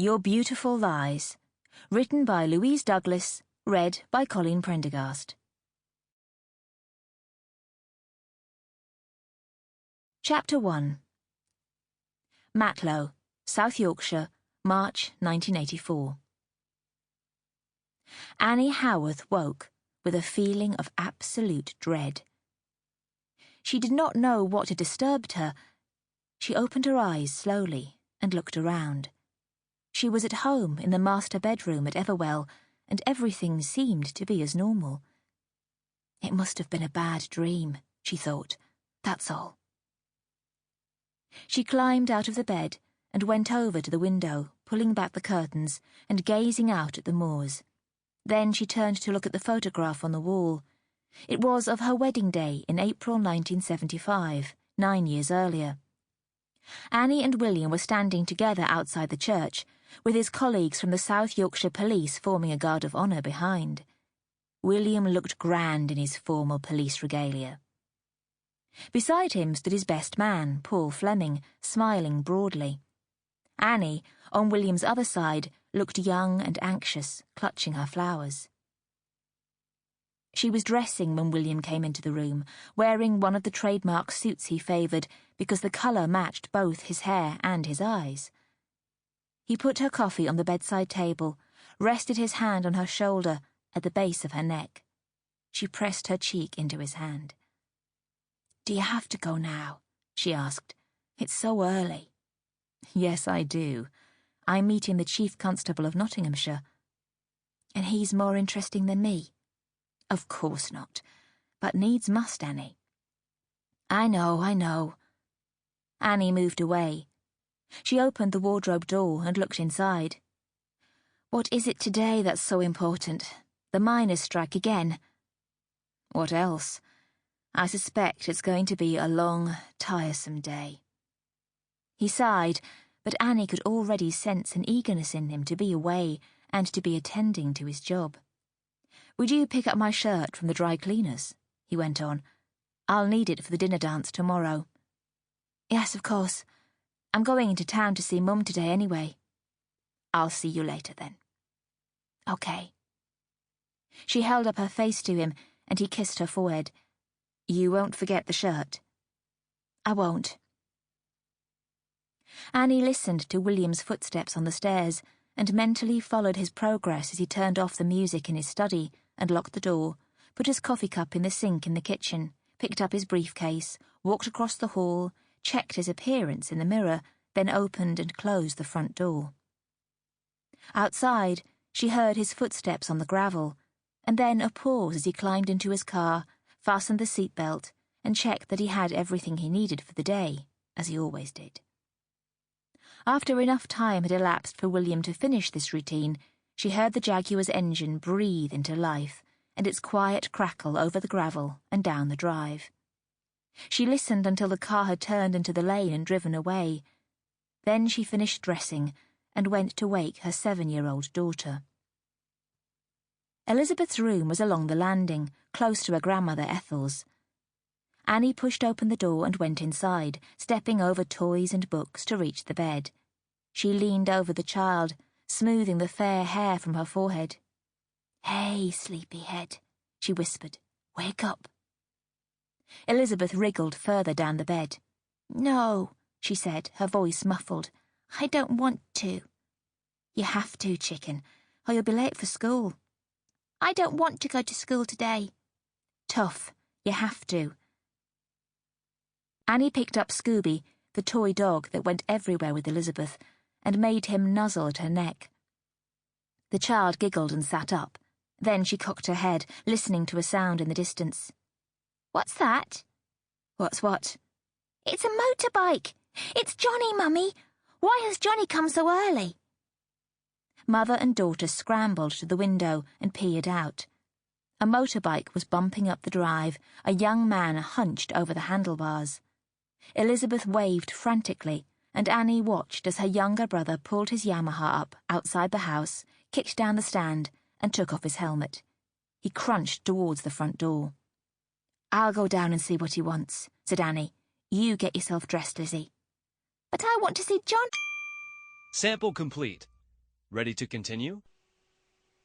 Your Beautiful Lies, written by Louise Douglas, read by Colleen Prendergast. Chapter 1. Matlow, South Yorkshire, March 1984. Annie Howarth woke with a feeling of absolute dread. She did not know what had disturbed her. She opened her eyes slowly and looked around. She was at home in the master bedroom at Everwell, and everything seemed to be as normal. It must have been a bad dream, she thought. That's all. She climbed out of the bed and went over to the window, pulling back the curtains and gazing out at the moors. Then she turned to look at the photograph on the wall. It was of her wedding day in April 1975, 9 years earlier. Annie and William were standing together outside the church, with his colleagues from the South Yorkshire police forming a guard of honour behind. William looked grand in his formal police regalia. Beside him stood his best man, Paul Fleming, smiling broadly. Annie, on William's other side, looked young and anxious, clutching her flowers. She was dressing when William came into the room, wearing one of the trademark suits he favoured because the colour matched both his hair and his eyes. He put her coffee on the bedside table, rested his hand on her shoulder at the base of her neck. She pressed her cheek into his hand. "Do you have to go now?" she asked. "It's so early." "Yes, I do. I'm meeting the Chief Constable of Nottinghamshire." "And he's more interesting than me?" "Of course not. But needs must, Annie." I know. Annie moved away. She opened the wardrobe door and looked inside. "What is it today that's so important? The miners' strike again?" "What else? I suspect it's going to be a long, tiresome day." He sighed, but Annie could already sense an eagerness in him to be away and to be attending to his job. "Would you pick up my shirt from the dry cleaners?" he went on. "I'll need it for the dinner dance tomorrow." "Yes, of course. I'm going into town to see Mum today anyway." "I'll see you later then." "Okay." She held up her face to him, and he kissed her forehead. "You won't forget the shirt?" "I won't." Annie listened to William's footsteps on the stairs and mentally followed his progress as he turned off the music in his study and locked the door, put his coffee cup in the sink in the kitchen, picked up his briefcase, walked across the hall, checked his appearance in the mirror, then opened and closed the front door. Outside, she heard his footsteps on the gravel, and then a pause as he climbed into his car, fastened the seatbelt, and checked that he had everything he needed for the day, as he always did. After enough time had elapsed for William to finish this routine, she heard the Jaguar's engine breathe into life, and its quiet crackle over the gravel and down the drive. She listened until the car had turned into the lane and driven away. Then she finished dressing and went to wake her 7-year-old daughter. Elizabeth's room was along the landing, close to her grandmother Ethel's. Annie pushed open the door and went inside, stepping over toys and books to reach the bed. She leaned over the child, smoothing the fair hair from her forehead. "Hey, sleepyhead," she whispered. "Wake up." Elizabeth wriggled further down the bed. "No," she said, her voice muffled. "I don't want to." "You have to, chicken, or you'll be late for school." "I don't want to go to school today." "Tough. You have to." Annie picked up Scooby, the toy dog that went everywhere with Elizabeth, and made him nuzzle at her neck. The child giggled and sat up. Then she cocked her head, listening to a sound in the distance. "What's that?" "What's what?" "It's a motorbike. It's Johnny, Mummy. Why has Johnny come so early?" Mother and daughter scrambled to the window and peered out. A motorbike was bumping up the drive, a young man hunched over the handlebars. Elizabeth waved frantically, and Annie watched as her younger brother pulled his Yamaha up outside the house, kicked down the stand, and took off his helmet. He crunched towards the front door. "I'll go down and see what he wants," said Annie. "You get yourself dressed, Lizzie." "But I want to see John." Sample complete. Ready to continue?